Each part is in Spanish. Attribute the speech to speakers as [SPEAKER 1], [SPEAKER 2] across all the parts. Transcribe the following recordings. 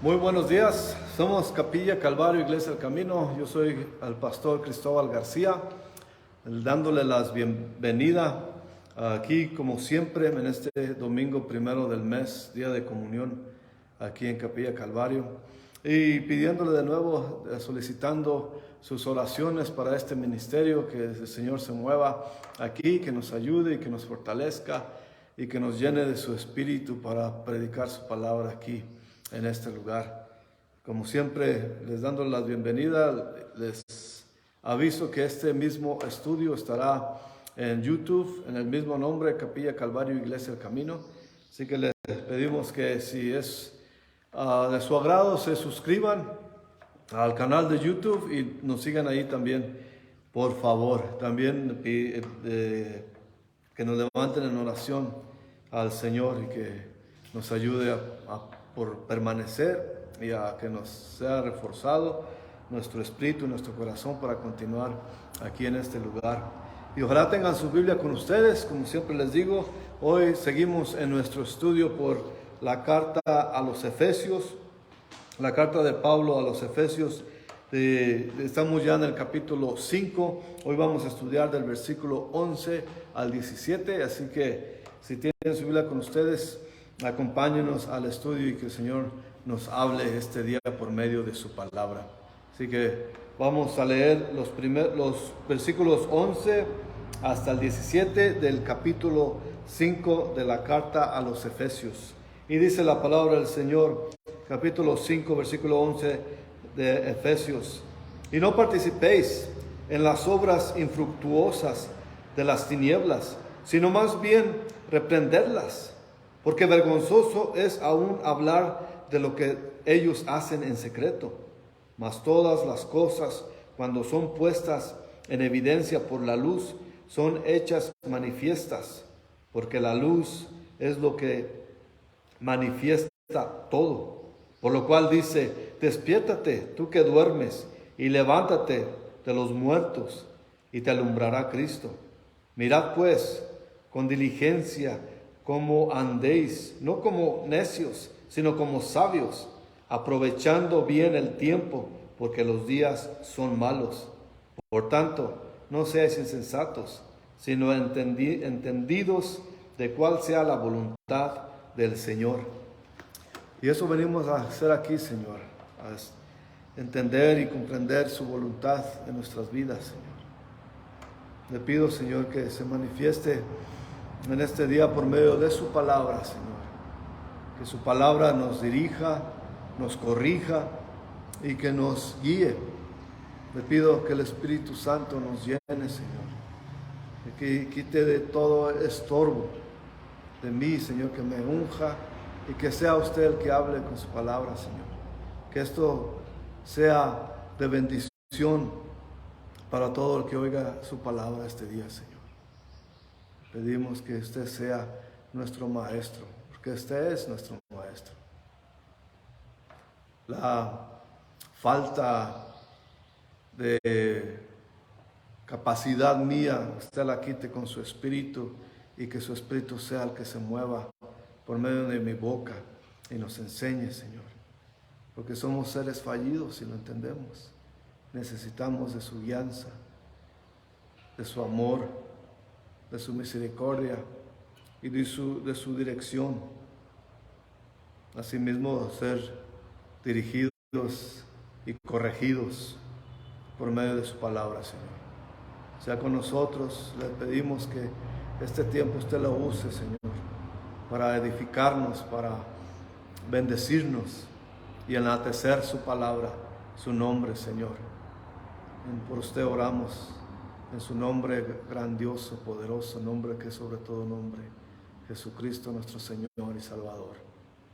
[SPEAKER 1] Muy buenos días, somos Capilla Calvario, Iglesia del Camino. Yo soy el pastor Cristóbal García, dándole la bienvenida aquí como siempre en este domingo primero del mes, día de comunión aquí en Capilla Calvario, y pidiéndole de nuevo, solicitando sus oraciones para este ministerio, que el Señor se mueva aquí, que nos ayude y que nos fortalezca y que nos llene de su espíritu para predicar su palabra aquí en este lugar. Como siempre, les dando la bienvenida, les aviso que este mismo estudio estará en YouTube, en el mismo nombre, Capilla Calvario, Iglesia del Camino. Así que les pedimos que si es de su agrado, se suscriban al canal de YouTube y nos sigan ahí también, por favor. También que nos levanten en oración al Señor y que nos ayude por permanecer y a que nos sea reforzado nuestro espíritu y nuestro corazón para continuar aquí en este lugar. Y ojalá tengan su Biblia con ustedes. Como siempre les digo, hoy seguimos en nuestro estudio por la carta a los Efesios, la carta de Pablo a los Efesios. Estamos ya en el capítulo 5, hoy vamos a estudiar del versículo 11 al 17, así que si tienen su Biblia con ustedes, acompáñenos al estudio y que el Señor nos hable este día por medio de su palabra. Así que vamos a leer los versículos 11 hasta el 17 del capítulo 5 de la carta a los Efesios. Y dice la palabra del Señor, capítulo 5, versículo 11 de Efesios: y no participéis en las obras infructuosas de las tinieblas, sino más bien reprenderlas, porque vergonzoso es aún hablar de lo que ellos hacen en secreto. Mas todas las cosas, cuando son puestas en evidencia por la luz, son hechas manifiestas, porque la luz es lo que manifiesta todo. Por lo cual dice: despiértate, tú que duermes, y levántate de los muertos, y te alumbrará Cristo. Mirad pues con diligencia cómo andéis, no como necios, sino como sabios, aprovechando bien el tiempo, porque los días son malos. Por tanto, no seáis insensatos, sino entendidos de cuál sea la voluntad del Señor. Y eso venimos a hacer aquí, Señor, a entender y comprender su voluntad en nuestras vidas, Señor. Le pido, Señor, que se manifieste en este día por medio de su palabra, Señor. Que su palabra nos dirija, nos corrija y que nos guíe. Le pido que el Espíritu Santo nos llene, Señor. Y que quite de todo estorbo de mí, Señor, que me unja y que sea usted el que hable con su palabra, Señor. Que esto sea de bendición para todo el que oiga su palabra este día, Señor. Pedimos que usted sea nuestro maestro, porque usted es nuestro maestro. La falta de capacidad mía, usted la quite con su espíritu y que su espíritu sea el que se mueva por medio de mi boca y nos enseñe, Señor. Porque somos seres fallidos y lo entendemos. Necesitamos de su guianza, de su amor, de su misericordia y de su dirección. Asimismo, ser dirigidos y corregidos por medio de su palabra, Señor. Sea con nosotros, le pedimos que este tiempo usted lo use, Señor, para edificarnos, para bendecirnos y enaltecer su palabra, su nombre, Señor. Por usted oramos, en su nombre grandioso, poderoso, nombre que es sobre todo nombre, Jesucristo nuestro Señor y Salvador.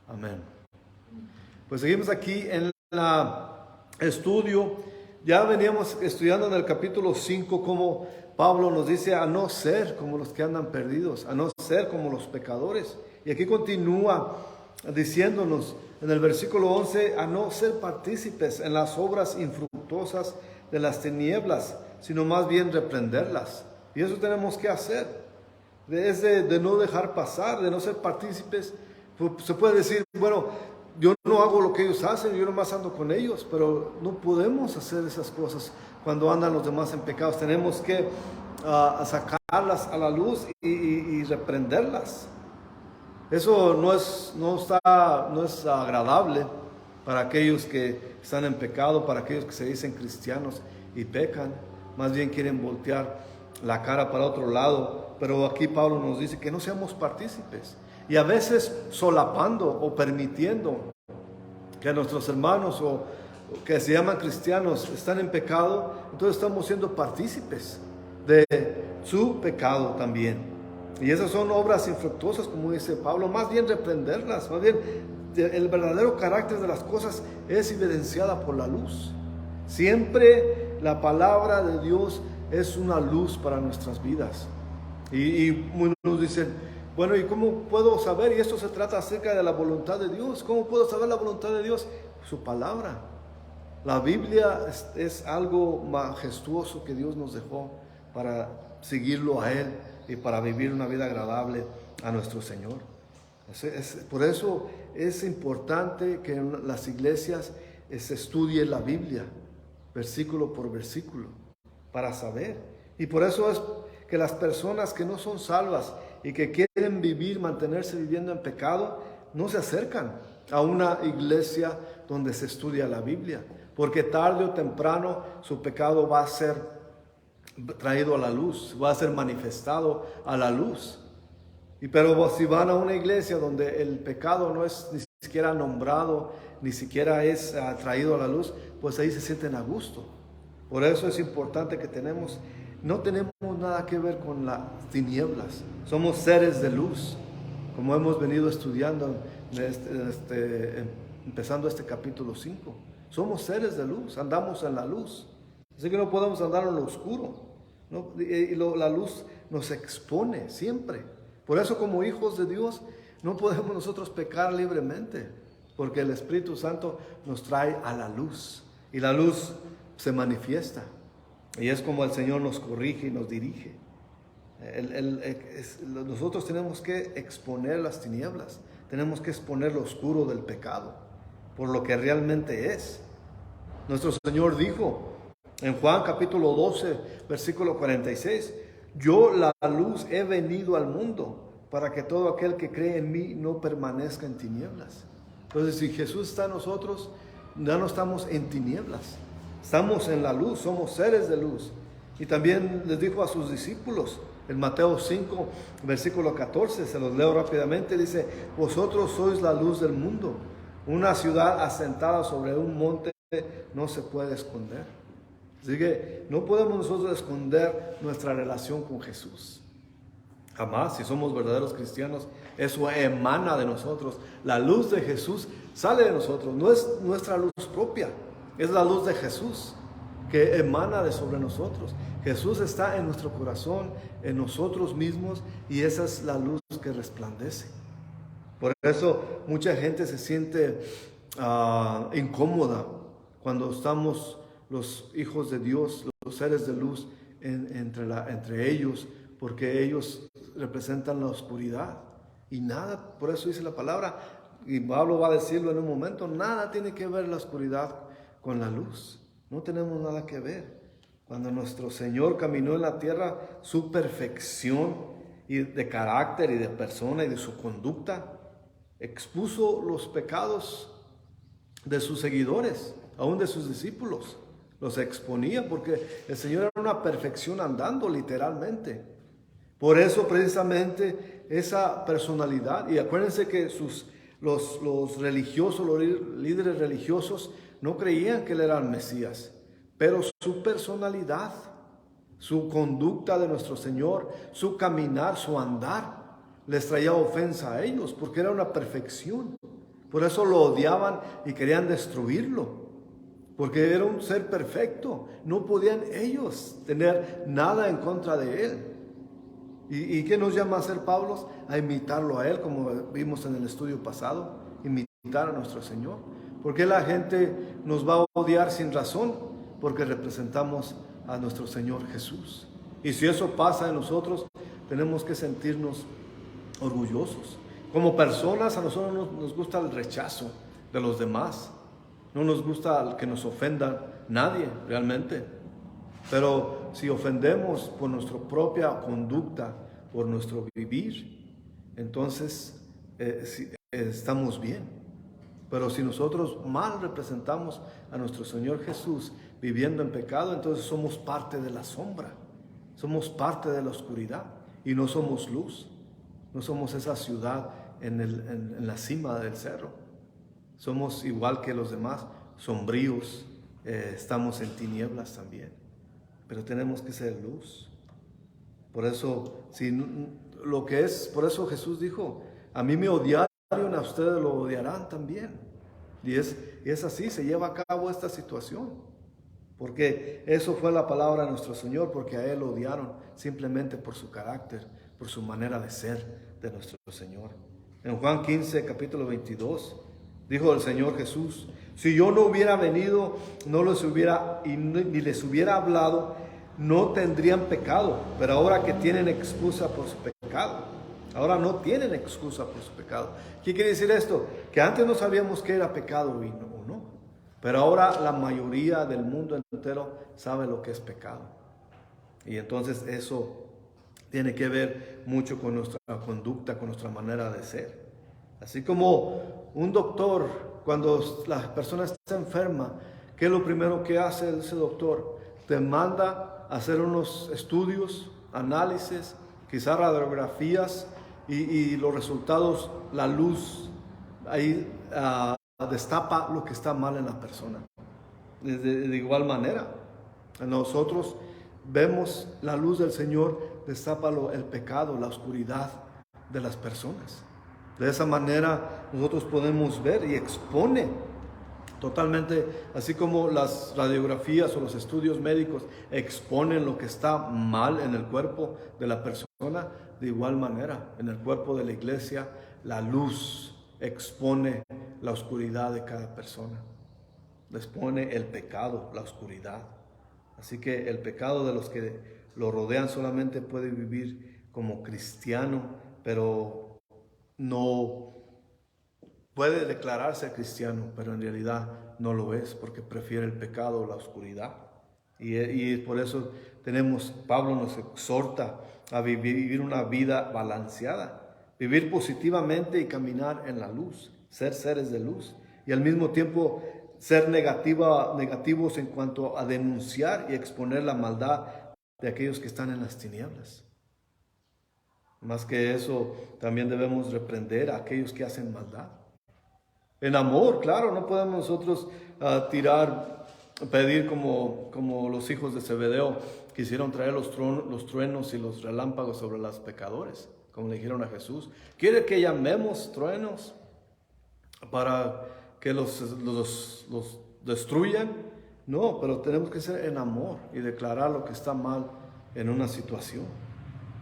[SPEAKER 1] Amén. Pues seguimos aquí en el estudio. Ya veníamos estudiando en el capítulo 5 cómo Pablo nos dice a no ser como los que andan perdidos, a no ser como los pecadores. Y aquí continúa diciéndonos en el versículo 11 a no ser partícipes en las obras infructuosas de las tinieblas, sino más bien reprenderlas. Y eso tenemos que hacer. Es de no dejar pasar, de no ser partícipes. Se puede decir, bueno, yo no hago lo que ellos hacen, yo nomás ando con ellos, pero no podemos hacer esas cosas cuando andan los demás en pecados. Tenemos que sacarlas a la luz y reprenderlas. Eso no es agradable para aquellos que están en pecado, para aquellos que se dicen cristianos y pecan. Más bien quieren voltear la cara para otro lado. Pero aquí Pablo nos dice que no seamos partícipes. Y a veces solapando o permitiendo que nuestros hermanos o que se llaman cristianos están en pecado, entonces estamos siendo partícipes de su pecado también. Y esas son obras infructuosas, como dice Pablo, más bien reprenderlas, más bien el verdadero carácter de las cosas es evidenciada por la luz. Siempre la palabra de Dios es una luz para nuestras vidas. Y muchos dicen, bueno, ¿y cómo puedo saber? Y esto se trata acerca de la voluntad de Dios. ¿Cómo puedo saber la voluntad de Dios? Su palabra. La Biblia es algo majestuoso que Dios nos dejó para seguirlo a Él y para vivir una vida agradable a nuestro Señor. Por eso es importante que en las iglesias se estudie la Biblia, versículo por versículo, para saber. Y por eso es que las personas que no son salvas y que quieren mantenerse viviendo en pecado, no se acercan a una iglesia donde se estudia la Biblia, porque tarde o temprano su pecado va a ser traído a la luz, va a ser manifestado a la luz. Pero si van a una iglesia donde el pecado no es ni siquiera nombrado, ni siquiera es traído a la luz, pues ahí se sienten a gusto. Por eso es importante que no tenemos nada que ver con las tinieblas. Somos seres de luz, como hemos venido estudiando empezando este capítulo 5. Somos seres de luz, andamos en la luz. Así que no podemos andar en lo oscuro, ¿no? La luz nos expone siempre. Por eso, como hijos de Dios, no podemos nosotros pecar libremente, porque el Espíritu Santo nos trae a la luz y la luz se manifiesta. Y es como el Señor nos corrige y nos dirige. Nosotros tenemos que exponer las tinieblas, tenemos que exponer lo oscuro del pecado, por lo que realmente es. Nuestro Señor dijo en Juan capítulo 12, versículo 46, yo la luz he venido al mundo para que todo aquel que cree en mí no permanezca en tinieblas. Entonces, si Jesús está en nosotros, ya no estamos en tinieblas, estamos en la luz, somos seres de luz. Y también les dijo a sus discípulos, en Mateo 5, versículo 14, se los leo rápidamente, dice, vosotros sois la luz del mundo, una ciudad asentada sobre un monte no se puede esconder. Así que no podemos nosotros esconder nuestra relación con Jesús. Jamás, si somos verdaderos cristianos, eso emana de nosotros. La luz de Jesús sale de nosotros, no es nuestra luz propia, es la luz de Jesús que emana de sobre nosotros. Jesús está en nuestro corazón, en nosotros mismos, y esa es la luz que resplandece. Por eso mucha gente se siente incómoda cuando estamos los hijos de Dios, los seres de luz entre ellos, porque ellos representan la oscuridad. Y nada, por eso dice la palabra, y Pablo va a decirlo en un momento, nada tiene que ver la oscuridad con la luz. No tenemos nada que ver. Cuando nuestro Señor caminó en la tierra, su perfección y de carácter y de persona y de su conducta, expuso los pecados de sus seguidores, aún de sus discípulos. Los exponía porque el Señor era una perfección andando literalmente. Por eso precisamente esa personalidad, y acuérdense que los religiosos, los líderes religiosos no creían que él era el Mesías, pero su personalidad, su conducta de nuestro Señor, su caminar, su andar, les traía ofensa a ellos porque era una perfección. Por eso lo odiaban y querían destruirlo, porque era un ser perfecto. No podían ellos tener nada en contra de él. ¿Y qué nos llama a hacer Pablo? A imitarlo a él, como vimos en el estudio pasado, imitar a nuestro Señor. ¿Por qué la gente nos va a odiar sin razón? Porque representamos a nuestro Señor Jesús. Y si eso pasa en nosotros, tenemos que sentirnos orgullosos. Como personas, a nosotros nos gusta el rechazo, de los demás. No nos gusta que nos ofendan nadie realmente. Pero si ofendemos por nuestra propia conducta, por nuestro vivir, entonces estamos bien. Pero si nosotros mal representamos a nuestro Señor Jesús viviendo en pecado, entonces somos parte de la sombra, somos parte de la oscuridad y no somos luz, no somos esa ciudad en la cima del cerro. Somos igual que los demás, sombríos, estamos en tinieblas también, pero tenemos que ser luz. Por eso, por eso Jesús dijo, a mí me odiaron, a ustedes lo odiarán también. Y es así, se lleva a cabo esta situación. Porque eso fue la palabra de nuestro Señor, porque a Él lo odiaron simplemente por su carácter, por su manera de ser de nuestro Señor. En Juan 15, capítulo 22, dijo el Señor Jesús, si yo no hubiera venido, no les hubiera, ni les hubiera hablado, no tendrían pecado, pero ahora que tienen excusa por su pecado, ahora no tienen excusa por su pecado. ¿Qué quiere decir esto? Que antes no sabíamos qué era pecado o no, pero ahora la mayoría del mundo entero sabe lo que es pecado. Y entonces eso tiene que ver mucho con nuestra conducta, con nuestra manera de ser. Así como un doctor, cuando la persona está enferma, ¿qué es lo primero que hace ese doctor? Te manda a hacer unos estudios, análisis, quizás radiografías, y los resultados, la luz, ahí destapa lo que está mal en la persona. De igual manera, nosotros vemos la luz del Señor, destapa el pecado, la oscuridad de las personas. De esa manera nosotros podemos ver y expone totalmente, así como las radiografías o los estudios médicos exponen lo que está mal en el cuerpo de la persona, de igual manera en el cuerpo de la iglesia la luz expone la oscuridad de cada persona, expone el pecado, la oscuridad. Así que el pecado de los que lo rodean solamente puede vivir como cristiano, pero no puede declararse cristiano, pero en realidad no lo es, porque prefiere el pecado o la oscuridad. Y por eso Pablo nos exhorta a vivir una vida balanceada, vivir positivamente y caminar en la luz, ser seres de luz, y al mismo tiempo ser negativos en cuanto a denunciar y exponer la maldad de aquellos que están en las tinieblas. Más que eso, también debemos reprender a aquellos que hacen maldad. En amor, claro, no podemos nosotros pedir como los hijos de Zebedeo quisieron traer los truenos y los relámpagos sobre los pecadores, como le dijeron a Jesús. ¿Quiere que llamemos truenos para que los destruyan? No, pero tenemos que ser en amor y declarar lo que está mal en una situación.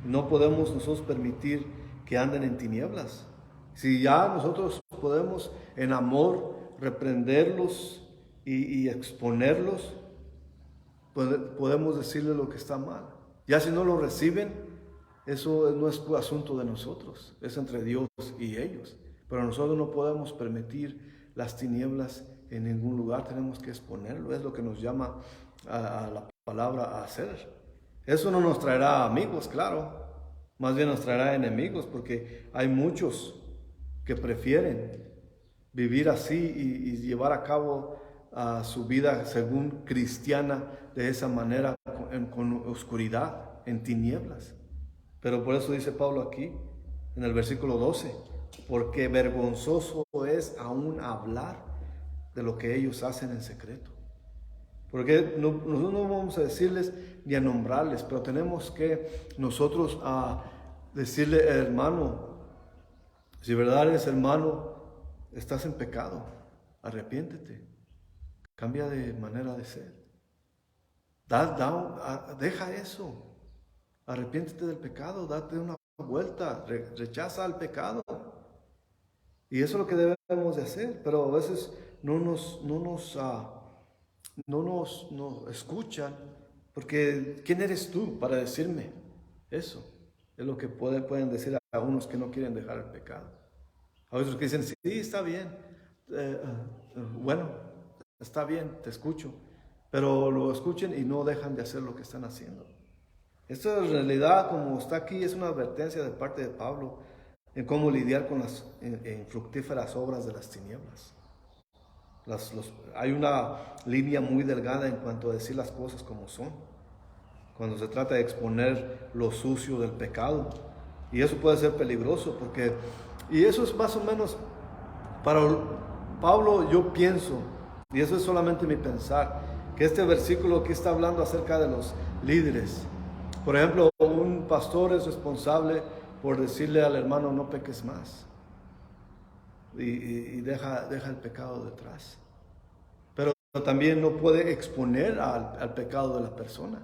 [SPEAKER 1] No podemos nosotros permitir que anden en tinieblas. Si ya nosotros podemos en amor reprenderlos y exponerlos, podemos decirles lo que está mal. Ya si no lo reciben, eso no es asunto de nosotros, es entre Dios y ellos. Pero nosotros no podemos permitir las tinieblas en ningún lugar, tenemos que exponerlo. Es lo que nos llama a la palabra a hacer. Eso no nos traerá amigos, claro, más bien nos traerá enemigos, porque hay muchos que prefieren vivir así y llevar a cabo su vida según cristiana de esa manera, con oscuridad, en tinieblas. Pero por eso dice Pablo aquí, en el versículo 12, porque vergonzoso es aún hablar de lo que ellos hacen en secreto. Porque nosotros no vamos a decirles ni a nombrarles, pero tenemos que nosotros decirle, hermano, si verdad eres hermano, estás en pecado, arrepiéntete, cambia de manera de ser, deja eso, arrepiéntete del pecado, date una vuelta, rechaza al pecado. Y eso es lo que debemos de hacer, pero a veces no nos escuchan, porque ¿quién eres tú para decirme eso? Es lo que pueden decir a unos que no quieren dejar el pecado. A otros que dicen, sí, está bien, bueno, está bien, te escucho, pero lo escuchen y no dejan de hacer lo que están haciendo. Esto en realidad, como está aquí, es una advertencia de parte de Pablo en cómo lidiar con las infructíferas obras de las tinieblas. Hay una línea muy delgada en cuanto a decir las cosas como son, cuando se trata de exponer lo sucio del pecado. Y eso puede ser peligroso y eso es más o menos, para Pablo yo pienso, y eso es solamente mi pensar, que este versículo aquí está hablando acerca de los líderes. Por ejemplo, un pastor es responsable por decirle al hermano no peques más y deja el pecado detrás. Pero también no puede exponer al pecado de la persona.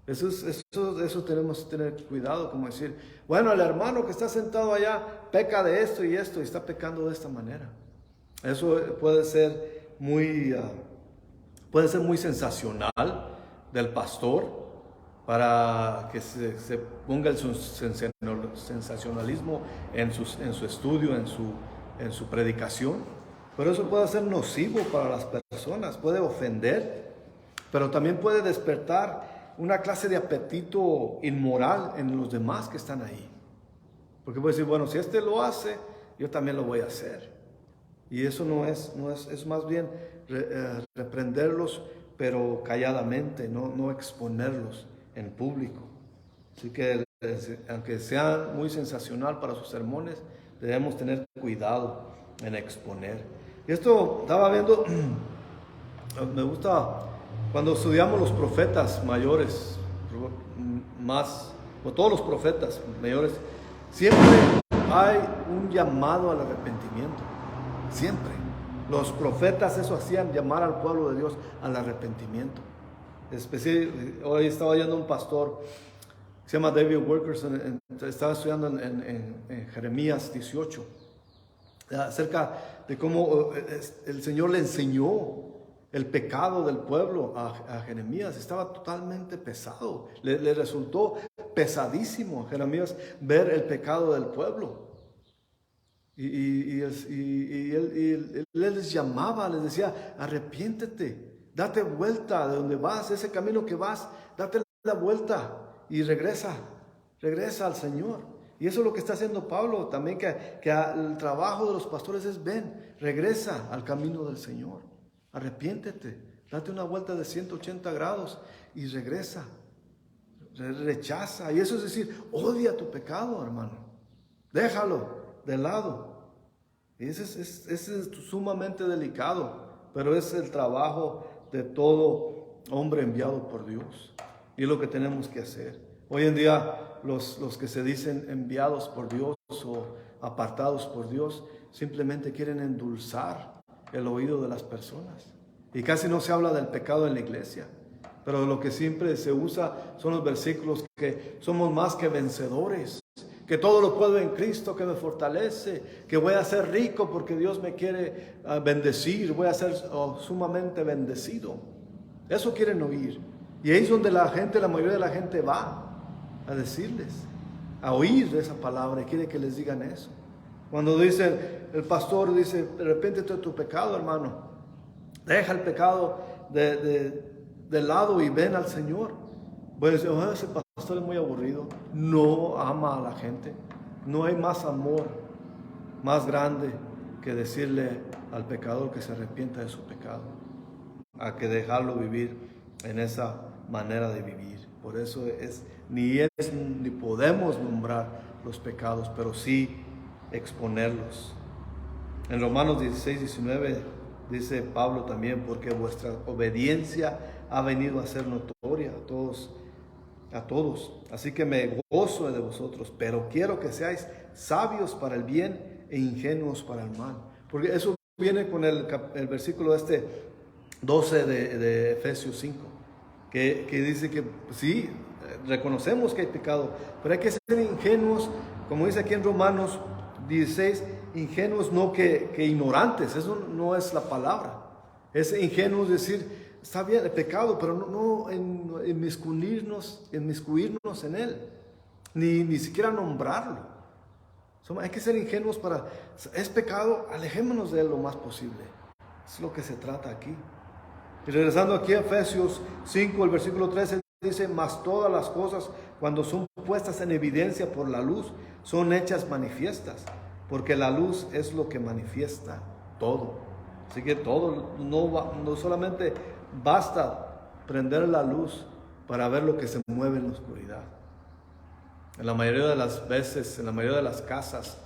[SPEAKER 1] Eso tenemos que tener cuidado, como decir, bueno, el hermano que está sentado allá peca de esto y está pecando de esta manera. Eso puede ser muy sensacional del pastor, para que se ponga el sensacionalismo en su estudio, en su predicación. Pero eso puede ser nocivo para las personas, puede ofender, pero también puede despertar una clase de apetito inmoral en los demás que están ahí. Porque puede decir, bueno, si este lo hace, yo también lo voy a hacer. Y eso es más bien reprenderlos, pero calladamente, no exponerlos en público. Así que aunque sea muy sensacional para sus sermones, debemos tener cuidado en exponer. Y esto estaba viendo, me gusta cuando estudiamos los profetas mayores, o todos los profetas mayores, siempre hay un llamado al arrepentimiento. Siempre. Los profetas eso hacían, llamar al pueblo de Dios al arrepentimiento. Hoy estaba oyendo un pastor que se llama David Wilkerson, estaba estudiando en Jeremías 18, acerca de cómo el Señor le enseñó el pecado del pueblo a Jeremías. Estaba totalmente pesado, le resultó pesadísimo a Jeremías ver el pecado del pueblo. Y él les llamaba, les decía, arrepiéntete, date vuelta de donde vas, ese camino que vas, date la vuelta y regresa al Señor. Y eso es lo que está haciendo Pablo también, que el trabajo de los pastores es, ven, regresa al camino del Señor, arrepiéntete, date una vuelta de 180 grados y regresa, rechaza. Y eso es decir, odia tu pecado, hermano, déjalo de lado. Ese es sumamente delicado, pero es el trabajo de todo hombre enviado por Dios, y es lo que tenemos que hacer. Hoy en día los que se dicen enviados por Dios o apartados por Dios simplemente quieren endulzar el oído de las personas, y casi no se habla del pecado en la iglesia, pero lo que siempre se usa son los versículos que somos más que vencedores, que todo lo puedo en Cristo que me fortalece, que voy a ser rico porque Dios me quiere bendecir, voy a ser sumamente bendecido. Eso quieren oír. Y ahí es donde la mayoría de la gente va a decirles, a oír esa palabra, y quiere que les digan eso. Cuando dice, el pastor dice, arrepiéntete de tu pecado, hermano, deja el pecado de lado y ven al Señor. Voy a decir, ese pastor es muy aburrido, no ama a la gente. No hay más amor más grande que decirle al pecador que se arrepienta de su pecado, a que dejarlo vivir en esa manera de vivir. Por eso ni podemos nombrar los pecados, pero sí exponerlos. En Romanos 16-19 dice Pablo también, porque vuestra obediencia ha venido a ser notoria a todos. Así que me gozo de vosotros, pero quiero que seáis sabios para el bien e ingenuos para el mal. Porque eso viene con el versículo 12 de Efesios 5, que dice que sí, reconocemos que hay pecado, pero hay que ser ingenuos, como dice aquí en Romanos 16, ingenuos, no que ignorantes. Eso no es la palabra. Es ingenuo decir, está bien el pecado, pero no inmiscuirnos en él, ni siquiera nombrarlo. Hay que ser ingenuos es pecado, alejémonos de él lo más posible. Es lo que se trata aquí. Y regresando aquí a Efesios 5, el versículo 13 dice, mas todas las cosas cuando son puestas en evidencia por la luz, son hechas manifiestas, porque la luz es lo que manifiesta todo. Así que todo, no solamente basta prender la luz para ver lo que se mueve en la oscuridad. En la mayoría de las veces, en la mayoría de las casas,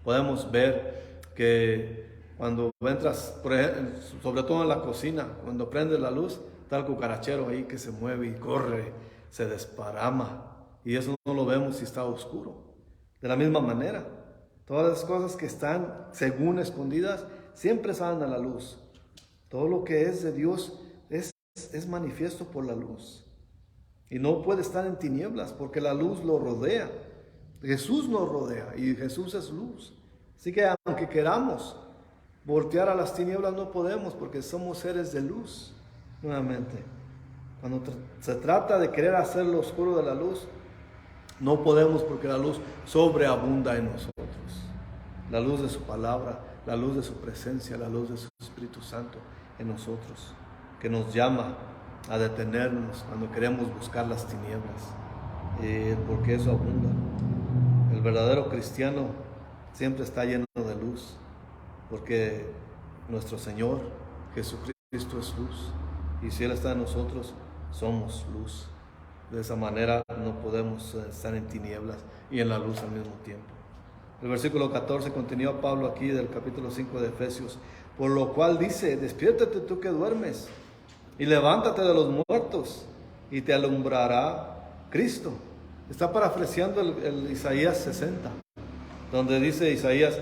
[SPEAKER 1] podemos ver que cuando entras, por ejemplo, sobre todo en la cocina, cuando prendes la luz, está el cucarachero ahí que se mueve y corre, se desparama. Y eso no lo vemos si está oscuro. De la misma manera, todas las cosas que están según escondidas, siempre salen a la luz. Todo lo que es de Dios es manifiesto por la luz. Y no puede estar en tinieblas porque la luz lo rodea. Jesús nos rodea y Jesús es luz. Así que aunque queramos voltear a las tinieblas, no podemos porque somos seres de luz. Nuevamente, cuando se trata de querer hacer lo oscuro de la luz, no podemos porque la luz sobreabunda en nosotros. La luz de su palabra, la luz de su presencia, la luz de su Espíritu Santo en nosotros, que nos llama a detenernos cuando queremos buscar las tinieblas, porque eso abunda. El verdadero cristiano siempre está lleno de luz, porque nuestro Señor Jesucristo es luz, y si Él está en nosotros, somos luz. De esa manera no podemos estar en tinieblas y en la luz al mismo tiempo. El versículo 14 continúa Pablo aquí del capítulo 5 de Efesios, por lo cual dice, despiértate tú que duermes, y levántate de los muertos, y te alumbrará Cristo. Está parafraseando el Isaías 60, donde dice Isaías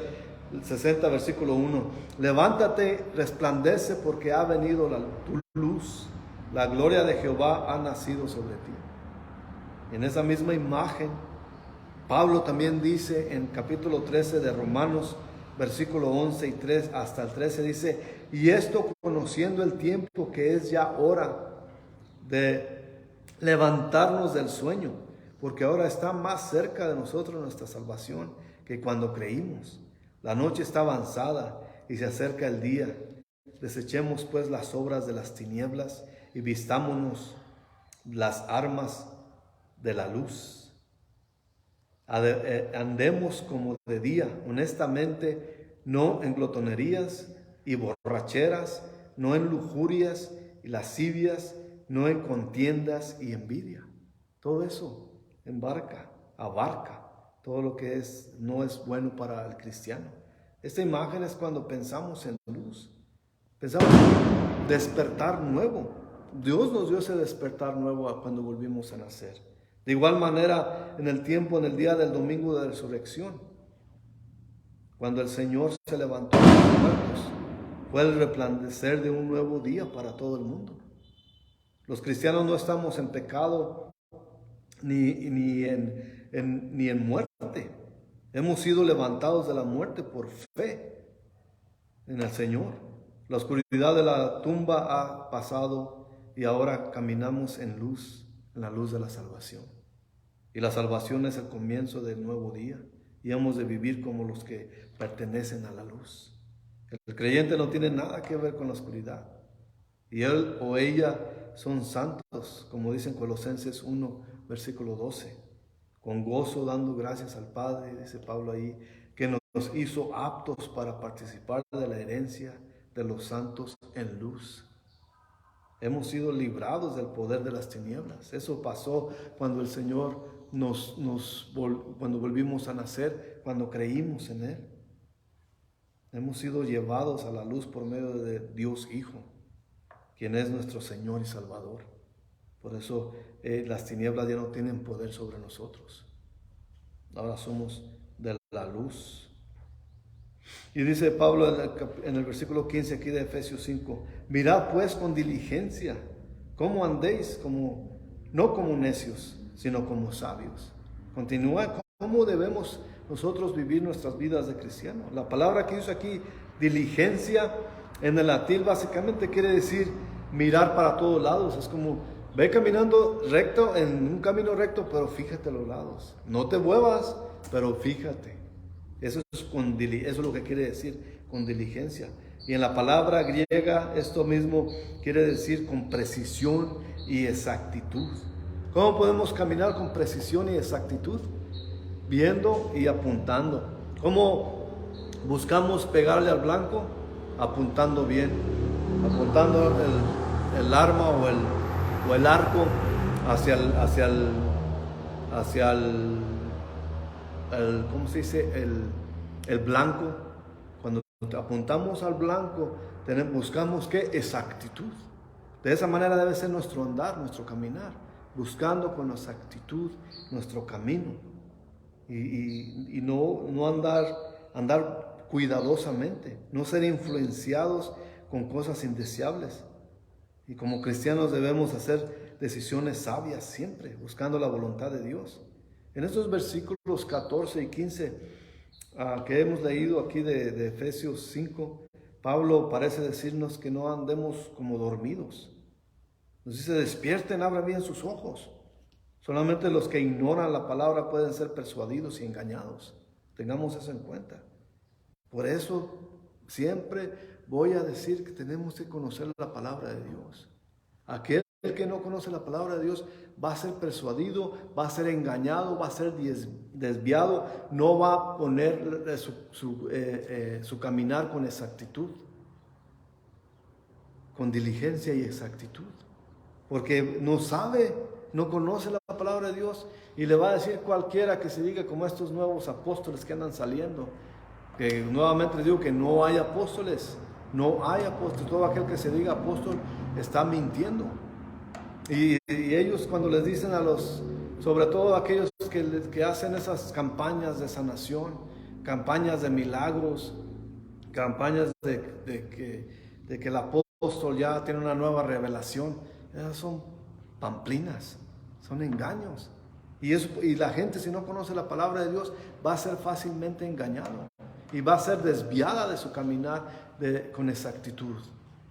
[SPEAKER 1] 60, versículo 1, levántate, resplandece, porque ha venido tu luz, la gloria de Jehová ha nacido sobre ti. En esa misma imagen, Pablo también dice en capítulo 13 de Romanos, versículo 11 y 3 hasta el 13, dice, y esto conociendo el tiempo que es ya hora de levantarnos del sueño, porque ahora está más cerca de nosotros nuestra salvación que cuando creímos. La noche está avanzada y se acerca el día. Desechemos pues las obras de las tinieblas y vistámonos las armas de la luz. Andemos como de día, honestamente, no en glotonerías y borracheras, no en lujurias y lascivias, no en contiendas y envidia. Todo eso abarca todo lo que no es bueno para el cristiano. Esta imagen es cuando pensamos en luz, pensamos en despertar nuevo. Dios nos dio ese despertar nuevo cuando volvimos a nacer. De igual manera, en el día del domingo de resurrección, cuando el Señor se levantó de los muertos, fue el resplandecer de un nuevo día para todo el mundo. Los cristianos no estamos en pecado ni en muerte. Hemos sido levantados de la muerte por fe en el Señor. La oscuridad de la tumba ha pasado y ahora caminamos en luz, en la luz de la salvación. Y la salvación es el comienzo del nuevo día y hemos de vivir como los que pertenecen a la luz. El creyente no tiene nada que ver con la oscuridad y él o ella son santos, como dice en Colosenses 1, versículo 12. Con gozo dando gracias al Padre, dice Pablo ahí, que nos hizo aptos para participar de la herencia de los santos en luz. Hemos sido librados del poder de las tinieblas. Eso pasó cuando el Señor cuando volvimos a nacer, cuando creímos en Él. Hemos sido llevados a la luz por medio de Dios Hijo, quien es nuestro Señor y Salvador. Por eso las tinieblas ya no tienen poder sobre nosotros. Ahora somos de la luz. Y dice Pablo en el versículo 15 aquí de Efesios 5, mirad pues con diligencia cómo andéis, no como necios, sino como sabios. Continúa, ¿cómo debemos nosotros vivir nuestras vidas de cristiano? La palabra que usa aquí, diligencia, en el latín básicamente quiere decir mirar para todos lados. Es como, ve caminando recto, en un camino recto, pero fíjate a los lados. No te muevas, pero fíjate. Eso es lo que quiere decir con diligencia. Y en la palabra griega esto mismo quiere decir con precisión y exactitud. ¿Cómo podemos caminar con precisión y exactitud? Viendo y apuntando. ¿Cómo buscamos pegarle al blanco? Apuntando bien, apuntando el arma o el arco hacia el ¿cómo se dice? El blanco. Cuando apuntamos al blanco, buscamos ¿qué? Exactitud. De esa manera debe ser nuestro andar, nuestro caminar, buscando con exactitud nuestro camino y no andar cuidadosamente, no ser influenciados con cosas indeseables. Y como cristianos debemos hacer decisiones sabias siempre, buscando la voluntad de Dios. En estos versículos 14 y 15 que hemos leído aquí de Efesios 5, Pablo parece decirnos que no andemos como dormidos. Nos dice, despierten, abran bien sus ojos. Solamente los que ignoran la palabra pueden ser persuadidos y engañados. Tengamos eso en cuenta. Por eso siempre voy a decir que tenemos que conocer la palabra de Dios. Aquel que no conoce la palabra de Dios va a ser persuadido, va a ser engañado, va a ser desviado, no va a poner su caminar con exactitud, con diligencia y exactitud. Porque no sabe, no conoce la palabra de Dios y le va a decir cualquiera que se diga como estos nuevos apóstoles que andan saliendo. Que nuevamente les digo que no hay apóstoles, no hay apóstoles. Todo aquel que se diga apóstol está mintiendo. Y ellos cuando les dicen sobre todo aquellos que hacen esas campañas de sanación, campañas de milagros, campañas de que el apóstol ya tiene una nueva revelación, esas son pamplinas, son engaños. Y la gente, si no conoce la palabra de Dios, va a ser fácilmente engañado y va a ser desviada de su caminar con exactitud.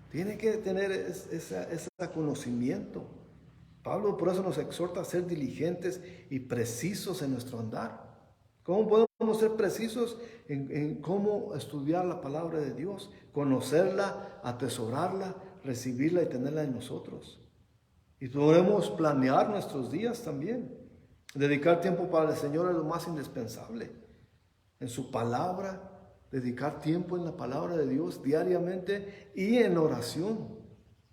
[SPEAKER 1] Tiene que tener ese conocimiento. Pablo por eso nos exhorta a ser diligentes y precisos en nuestro andar. ¿Cómo podemos ser precisos en cómo estudiar la palabra de Dios? Conocerla, atesorarla, recibirla y tenerla en nosotros. Y podemos planear nuestros días también. Dedicar tiempo para el Señor es lo más indispensable. En su palabra, dedicar tiempo en la palabra de Dios diariamente y en oración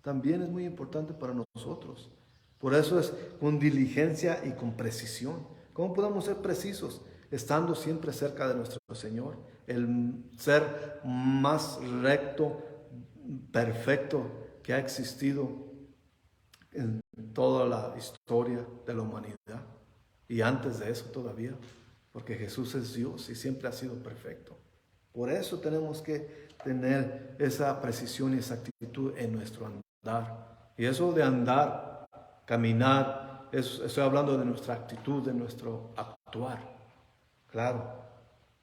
[SPEAKER 1] también es muy importante para nosotros. Por eso es con diligencia y con precisión. ¿Cómo podemos ser precisos? Estando siempre cerca de nuestro Señor. El ser más recto, perfecto que ha existido en toda la historia de la humanidad. Y antes de eso todavía. Porque Jesús es Dios y siempre ha sido perfecto. Por eso tenemos que tener esa precisión y exactitud en nuestro andar. Y eso de andar, caminar, estoy hablando de nuestra actitud, de nuestro actuar. Claro.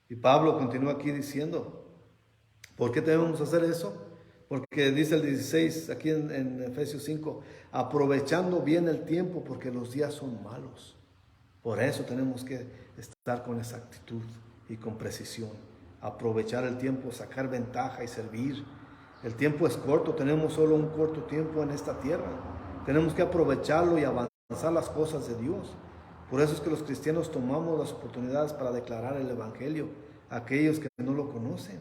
[SPEAKER 1] Y Pablo continúa aquí diciendo, ¿por qué debemos hacer eso? Porque dice el 16 aquí en Efesios 5, aprovechando bien el tiempo porque los días son malos. Por eso tenemos que estar con exactitud y con precisión. Aprovechar el tiempo, sacar ventaja y servir. El tiempo es corto, tenemos solo un corto tiempo en esta tierra. Tenemos que aprovecharlo y avanzar las cosas de Dios. Por eso es que los cristianos tomamos las oportunidades para declarar el Evangelio a aquellos que no lo conocen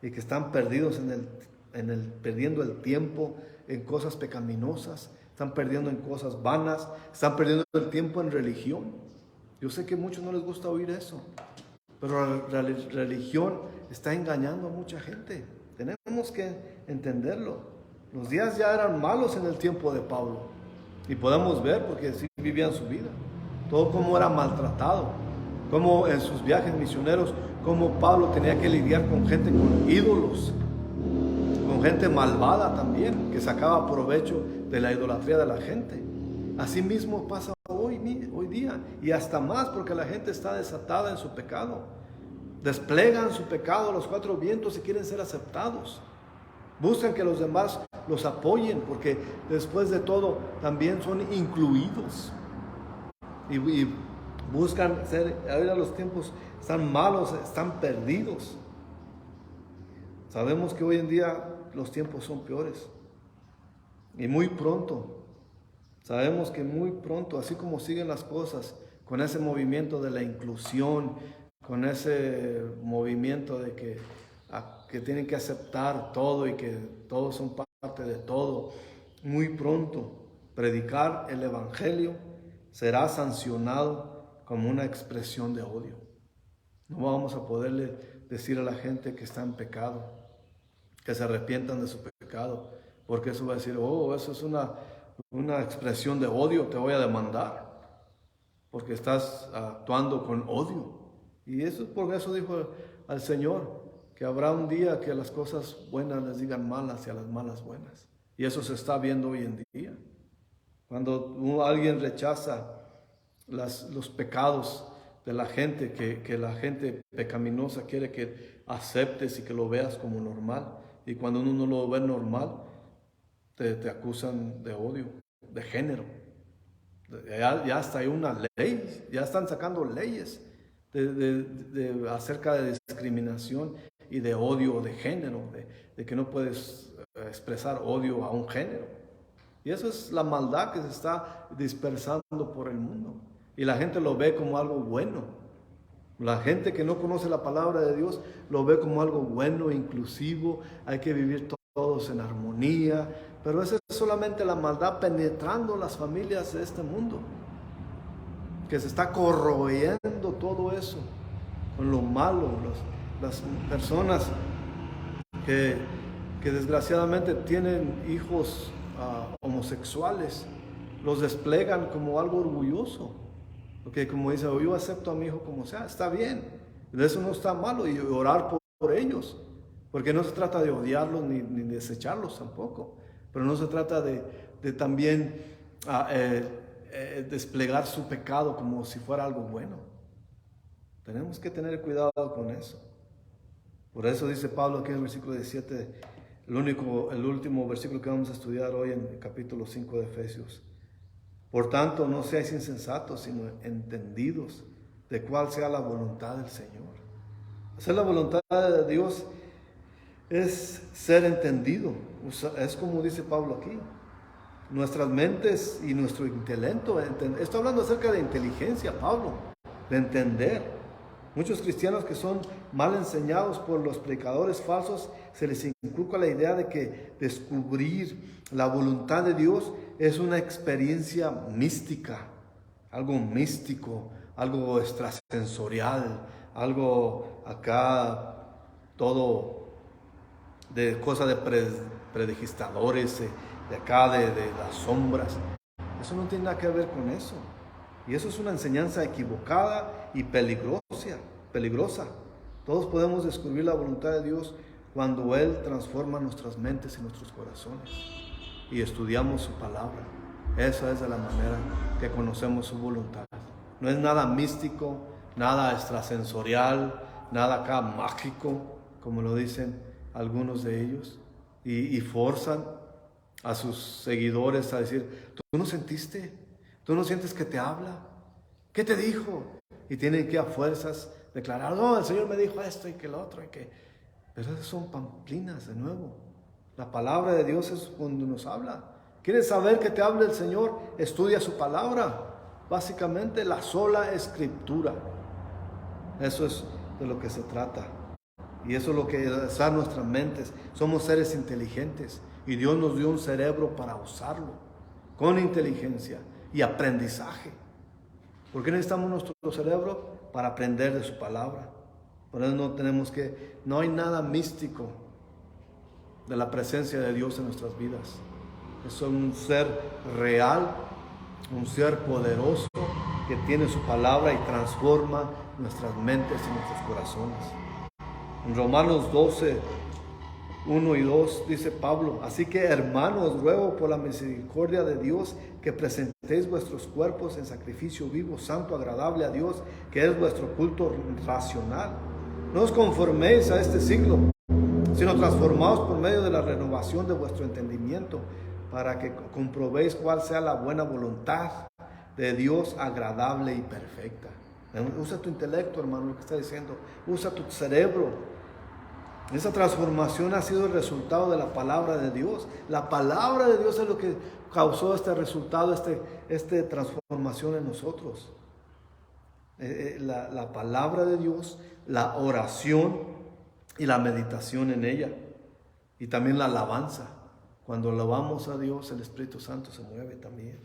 [SPEAKER 1] y que están perdidos perdiendo el tiempo en cosas pecaminosas, están perdiendo en cosas vanas, están perdiendo el tiempo en religión. Yo sé que a muchos no les gusta oír eso, pero la religión está engañando a mucha gente. Tenemos que entenderlo. Los días ya eran malos en el tiempo de Pablo. Y podemos ver, porque sí vivían su vida. Todo cómo era maltratado. Cómo en sus viajes misioneros, cómo Pablo tenía que lidiar con gente con ídolos. Con gente malvada también, que sacaba provecho de la idolatría de la gente. Así mismo pasa hoy día. Y hasta más, porque la gente está desatada en su pecado. Desplegan su pecado a los cuatro vientos y quieren ser aceptados. Buscan que los demás los apoyen, porque después de todo también son incluidos. Y buscan ser, ahora los tiempos están malos, están perdidos. Sabemos que hoy en día los tiempos son peores. Y muy pronto, sabemos que muy pronto, así como siguen las cosas, con ese movimiento de la inclusión, con ese movimiento de que tienen que aceptar todo y que todos son parte de todo, muy pronto predicar el Evangelio será sancionado como una expresión de odio. No vamos a poderle decir a la gente que está en pecado, que se arrepientan de su pecado, porque eso va a decir, oh, eso es una expresión de odio, te voy a demandar, porque estás actuando con odio. Y eso es por eso dijo al Señor, que habrá un día que a las cosas buenas les digan malas y a las malas buenas. Y eso se está viendo hoy en día. Cuando alguien rechaza los pecados de la gente, que la gente pecaminosa quiere que aceptes y que lo veas como normal. Y cuando uno no lo ve normal, te acusan de odio, de género. Ya hasta hay una ley, ya están sacando leyes acerca de discriminación y de odio de género, de que no puedes expresar odio a un género. Y eso es la maldad que se está dispersando por el mundo. Y la gente lo ve como algo bueno. La gente que no conoce la palabra de Dios lo ve como algo bueno, inclusivo. Hay que vivir todos en armonía. Pero esa es solamente la maldad penetrando las familias de este mundo. Que se está corroyendo todo eso con lo malo. Las personas que desgraciadamente tienen hijos homosexuales, los desplegan como algo orgulloso. Porque como dice, yo acepto a mi hijo como sea, está bien. De eso no está malo, y orar por ellos. Porque no se trata de odiarlos ni desecharlos tampoco. Pero no se trata de también desplegar su pecado como si fuera algo bueno. Tenemos que tener cuidado con eso. Por eso dice Pablo aquí en el versículo 17, el último versículo que vamos a estudiar hoy en el capítulo 5 de Efesios. Por tanto, no seáis insensatos, sino entendidos de cuál sea la voluntad del Señor. Hacer la voluntad de Dios es ser entendido. Es como dice Pablo aquí. Nuestras mentes y nuestro intelecto. Está hablando acerca de inteligencia, Pablo, de entender. Muchos cristianos que son mal enseñados por los predicadores falsos, se les inculca la idea de que descubrir la voluntad de Dios es una experiencia mística, algo místico, algo extrasensorial, algo acá todo de cosas de predigistadores, de acá de las sombras. Eso no tiene nada que ver con eso. Y eso es una enseñanza equivocada y peligrosa. Todos podemos descubrir la voluntad de Dios cuando Él transforma nuestras mentes y nuestros corazones y estudiamos su palabra. Esa es de la manera que conocemos su voluntad. No es nada místico, nada extrasensorial, nada acá mágico, como lo dicen algunos de ellos, y forzan a sus seguidores a decir, ¿tú no sentiste? ¿Tú no sientes que te habla? ¿Qué te dijo? Y tienen que a fuerzas declarar, no, el Señor me dijo esto y que lo otro. Pero esas son pamplinas de nuevo. La palabra de Dios es cuando nos habla. ¿Quieres saber que te hable el Señor? Estudia su palabra. Básicamente la sola escritura. Eso es de lo que se trata. Y eso es lo que está en nuestras mentes. Somos seres inteligentes y Dios nos dio un cerebro para usarlo con inteligencia y aprendizaje. ¿Por qué necesitamos nuestro cerebro? Para aprender de su palabra. Por eso no hay nada místico de la presencia de Dios en nuestras vidas. Es un ser real, un ser poderoso que tiene su palabra y transforma nuestras mentes y nuestros corazones. En Romanos 12, 1 y 2 dice Pablo, así que hermanos, ruego por la misericordia de Dios que presentéis vuestros cuerpos en sacrificio vivo, santo, agradable a Dios, que es vuestro culto racional. No os conforméis a este siglo, sino transformaos por medio de la renovación de vuestro entendimiento, para que comprobéis cuál sea la buena voluntad de Dios, agradable y perfecta. Usa tu intelecto, hermano, lo que está diciendo. Usa tu cerebro. Esa transformación ha sido el resultado de la palabra de Dios. La palabra de Dios es lo que causó este resultado, esta transformación en nosotros. La palabra de Dios, la oración y la meditación en ella. Y también la alabanza. Cuando alabamos a Dios, el Espíritu Santo se mueve también.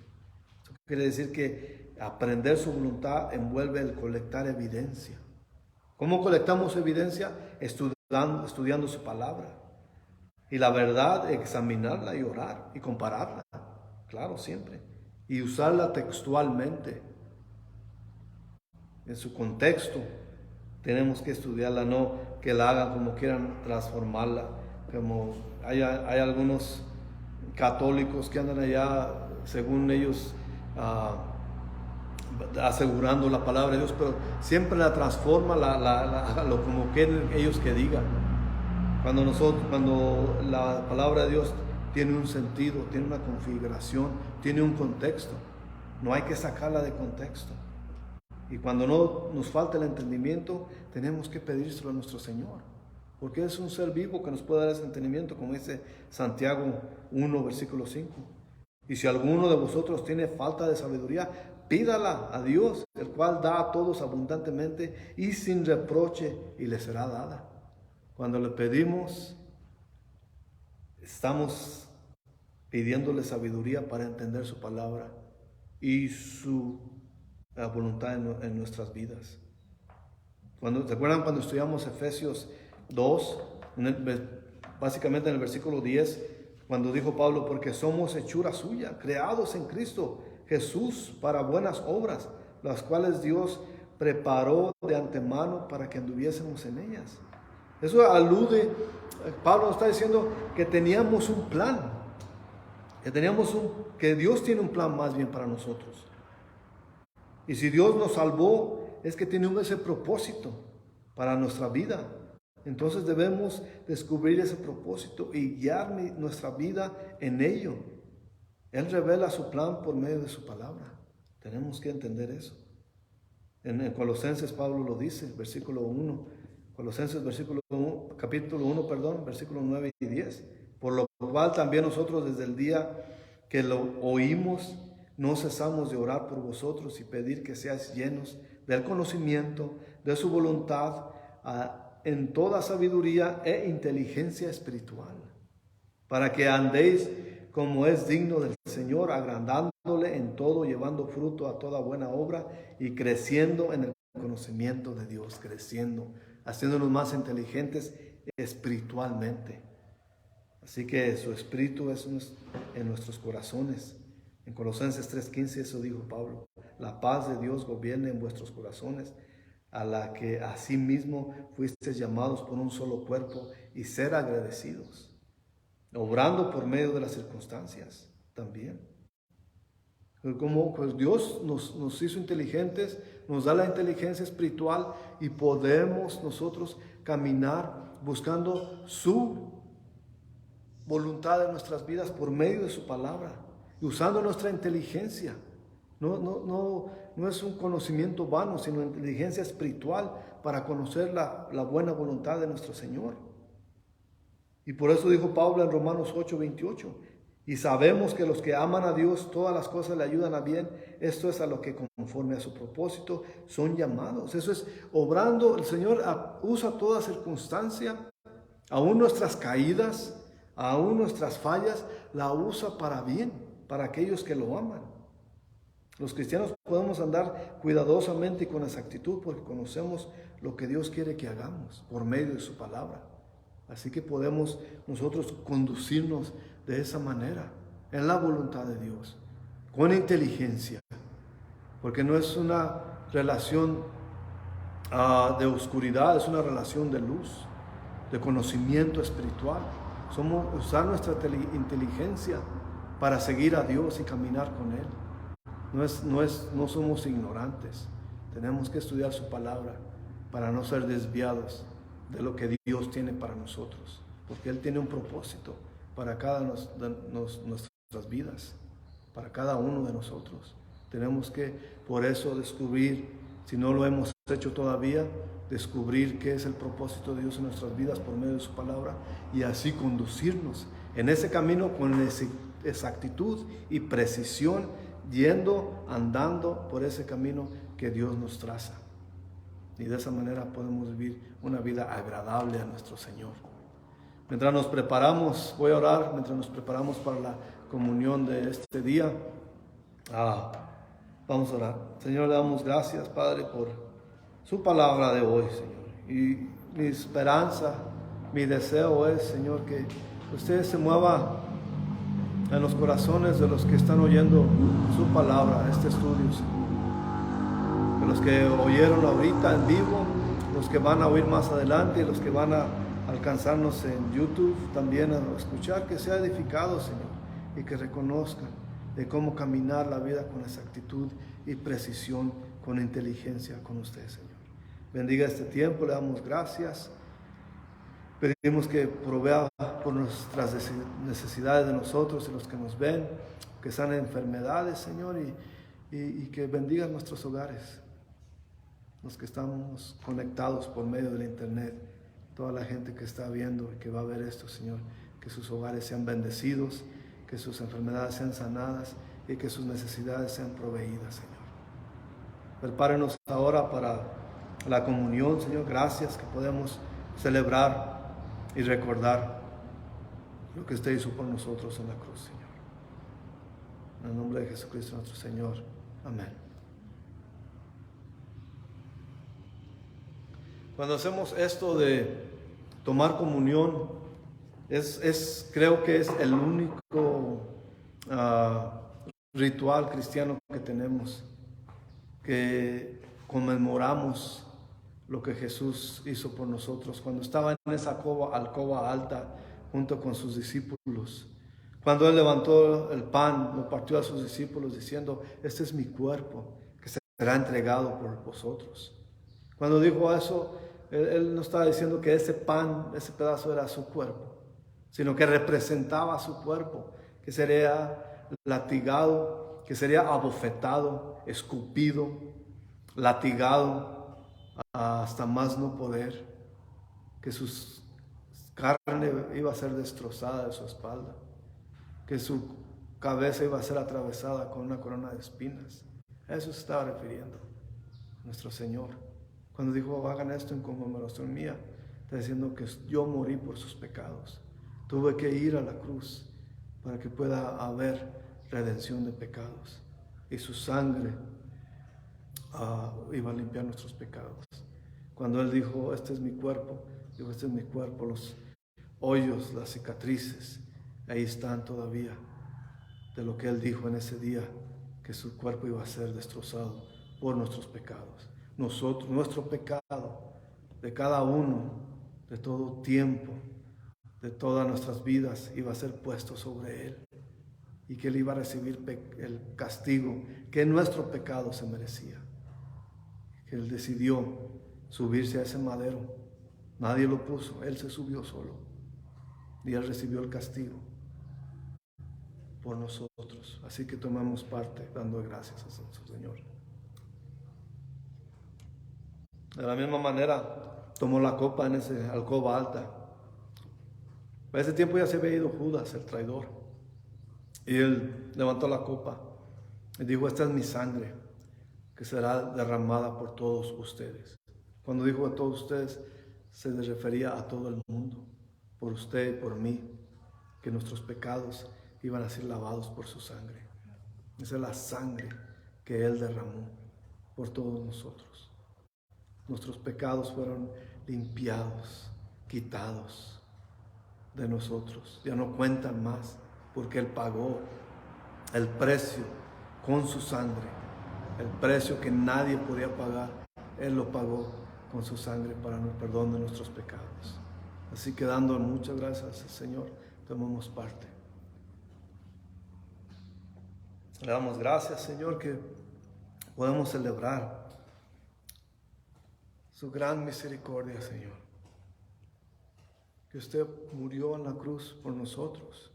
[SPEAKER 1] Eso quiere decir que aprender su voluntad envuelve el colectar evidencia. ¿Cómo colectamos evidencia? Estudiando su palabra. Y la verdad, examinarla y orar y compararla. Claro, siempre. Y usarla textualmente. En su contexto. Tenemos que estudiarla, no que la hagan como quieran transformarla. Como hay algunos católicos que andan allá, según ellos, asegurando la palabra de Dios, pero siempre la transforma lo como quieren ellos que digan. Cuando la palabra de Dios tiene un sentido, tiene una configuración, tiene un contexto, no hay que sacarla de contexto. Y cuando no nos falta el entendimiento, tenemos que pedírselo a nuestro Señor, porque es un ser vivo que nos puede dar ese entendimiento, como dice Santiago 1, versículo 5. Y si alguno de vosotros tiene falta de sabiduría, pídala a Dios, el cual da a todos abundantemente y sin reproche, y le será dada. Cuando le pedimos, estamos pidiéndole sabiduría para entender su palabra y su voluntad en nuestras vidas. ¿Se acuerdan cuando estudiamos Efesios 2? Básicamente en el versículo 10, cuando dijo Pablo, porque somos hechura suya, creados en Cristo Jesús para buenas obras, las cuales Dios preparó de antemano para que anduviésemos en ellas. Eso alude, Pablo está diciendo que teníamos un plan, que Dios tiene un plan más bien para nosotros. Y si Dios nos salvó, es que tiene ese propósito para nuestra vida. Entonces debemos descubrir ese propósito y guiar nuestra vida en ello. Él revela su plan por medio de su palabra. Tenemos que entender eso. En Colosenses Pablo lo dice, versículo 1. Colosenses capítulo 1, versículo 9 y 10. Por lo cual también nosotros desde el día que lo oímos, no cesamos de orar por vosotros y pedir que seáis llenos del conocimiento de su voluntad en toda sabiduría e inteligencia espiritual, para que andéis como es digno del Señor, agrandándole en todo, llevando fruto a toda buena obra y creciendo en el conocimiento de Dios, creciendo, haciéndonos más inteligentes espiritualmente. Así que su espíritu es en nuestros corazones. En Colosenses 3:15 eso dijo Pablo: la paz de Dios gobierne en vuestros corazones, a la que asimismo fuisteis llamados por un solo cuerpo, y ser agradecidos, obrando por medio de las circunstancias también. Como pues Dios nos hizo inteligentes, nos da la inteligencia espiritual y podemos nosotros caminar buscando su voluntad en nuestras vidas por medio de su palabra y usando nuestra inteligencia. No es un conocimiento vano, sino inteligencia espiritual para conocer la buena voluntad de nuestro Señor. Y por eso dijo Pablo en Romanos 8:28, y sabemos que los que aman a Dios, todas las cosas le ayudan a bien. Esto es a lo que conforme a su propósito son llamados. Eso es obrando. El Señor usa toda circunstancia, aún nuestras caídas, aún nuestras fallas, la usa para bien, para aquellos que lo aman. Los cristianos podemos andar cuidadosamente y con exactitud porque conocemos lo que Dios quiere que hagamos por medio de su palabra. Así que podemos nosotros conducirnos de esa manera, en la voluntad de Dios, con inteligencia, porque no es una relación de oscuridad, es una relación de luz, de conocimiento espiritual. Usar nuestra inteligencia para seguir a Dios y caminar con Él. No somos ignorantes, tenemos que estudiar su palabra para no ser desviados de lo que Dios tiene para nosotros, porque Él tiene un propósito para cada nuestras vidas, para cada uno de nosotros. Tenemos que por eso descubrir si no lo hemos hecho todavía, descubrir qué es el propósito de Dios en nuestras vidas por medio de su palabra y así conducirnos en ese camino con exactitud y precisión, andando por ese camino que Dios nos traza. Y de esa manera podemos vivir una vida agradable a nuestro Señor. Mientras nos preparamos, voy a orar, mientras nos preparamos para la comunión de este día. Vamos a orar. Señor, le damos gracias, Padre, por su palabra de hoy, Señor. Y mi esperanza, mi deseo es, Señor, que usted se mueva en los corazones de los que están oyendo su palabra, este estudio, Señor. De los que oyeron ahorita en vivo, los que van a oír más adelante y los que van a alcanzarnos en YouTube también a escuchar, que sea edificado, Señor, y que reconozcan de cómo caminar la vida con exactitud y precisión, con inteligencia con usted, Señor. Bendiga este tiempo, le damos gracias. Pedimos que provea por nuestras necesidades de nosotros y los que nos ven, que sanen enfermedades, Señor, y que bendiga nuestros hogares, los que estamos conectados por medio del internet, toda la gente que está viendo y que va a ver esto, Señor, que sus hogares sean bendecidos, que sus enfermedades sean sanadas y que sus necesidades sean proveídas, Señor. Prepárenos ahora para la comunión, Señor. Gracias que podemos celebrar y recordar lo que usted hizo por nosotros en la cruz, Señor. En el nombre de Jesucristo nuestro Señor. Amén. Cuando hacemos esto de tomar comunión, creo que es el único ritual cristiano que tenemos, que conmemoramos lo que Jesús hizo por nosotros cuando estaba en esa alcoba alta junto con sus discípulos. Cuando Él levantó el pan, lo partió a sus discípulos diciendo: este es mi cuerpo que será entregado por vosotros. Cuando dijo eso, Él no estaba diciendo que ese pan, ese pedazo era su cuerpo, sino que representaba su cuerpo, que sería latigado, que sería abofetado, escupido, latigado hasta más no poder, que su carne iba a ser destrozada de su espalda, que su cabeza iba a ser atravesada con una corona de espinas. A eso se estaba refiriendo nuestro Señor. Cuando dijo: hagan esto en conmemoración mía, está diciendo que yo morí por sus pecados. Tuve que ir a la cruz para que pueda haber redención de pecados. Y su sangre iba a limpiar nuestros pecados. Cuando Él dijo: este es mi cuerpo, dijo: este es mi cuerpo, los hoyos, las cicatrices, ahí están todavía de lo que Él dijo en ese día, que su cuerpo iba a ser destrozado por nuestros pecados. Nuestro pecado, de cada uno, de todo tiempo, de todas nuestras vidas, iba a ser puesto sobre Él, y que Él iba a recibir el castigo que nuestro pecado se merecía. Que Él decidió subirse a ese madero. Nadie lo puso, Él se subió solo, y Él recibió el castigo por nosotros. Así que tomamos parte dando gracias a nuestro Señor. De la misma manera tomó la copa en esa alcoba alta. A ese tiempo ya se había ido Judas, el traidor, y Él levantó la copa y dijo: esta es mi sangre que será derramada por todos ustedes. Cuando dijo a todos ustedes, se refería a todo el mundo, por usted y por mí, que nuestros pecados iban a ser lavados por su sangre. Esa es la sangre que Él derramó por todos nosotros. Nuestros pecados fueron limpiados, quitados de nosotros. Ya no cuentan más, porque Él pagó el precio con su sangre. El precio que nadie podía pagar, Él lo pagó con su sangre para el perdón de nuestros pecados. Así que dando muchas gracias al Señor, tomamos parte. Le damos gracias, Señor, que podemos celebrar su gran misericordia, Señor. Que usted murió en la cruz por nosotros.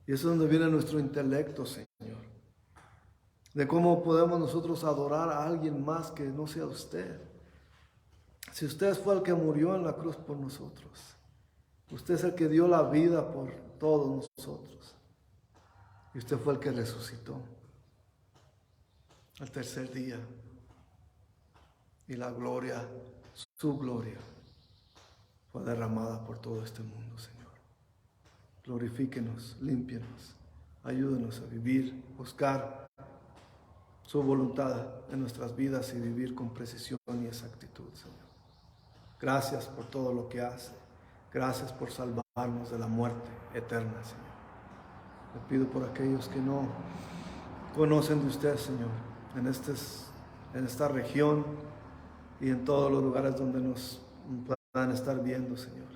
[SPEAKER 1] Y eso es donde viene nuestro intelecto, Señor. de cómo podemos nosotros adorar a alguien más que no sea usted. Si usted fue el que murió en la cruz por nosotros, usted es el que dio la vida por todos nosotros, y usted fue el que resucitó al tercer día, y la gloria, su gloria, fue derramada por todo este mundo, Señor. Glorifíquenos, límpienos, ayúdenos a vivir, buscar su voluntad en nuestras vidas y vivir con precisión y exactitud, Señor. Gracias por todo lo que hace. Gracias por salvarnos de la muerte eterna, Señor. Le pido por aquellos que no conocen de usted, Señor, en esta región y en todos los lugares donde nos puedan estar viendo, Señor.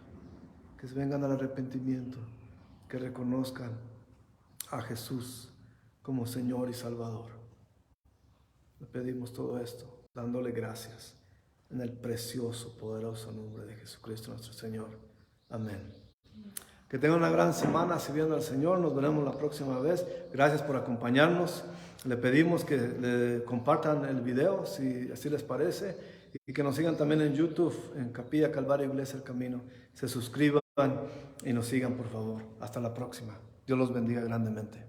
[SPEAKER 1] Que vengan al arrepentimiento, que reconozcan a Jesús como Señor y Salvador. Le pedimos todo esto, dándole gracias en el precioso, poderoso nombre de Jesucristo nuestro Señor. Amén. Que tengan una gran semana sirviendo al Señor. Nos veremos la próxima vez. Gracias por acompañarnos. Le pedimos que le compartan el video si así les parece, y que nos sigan también en YouTube, en Capilla Calvario Iglesia El Camino. Se suscriban y nos sigan, por favor. Hasta la próxima. Dios los bendiga grandemente.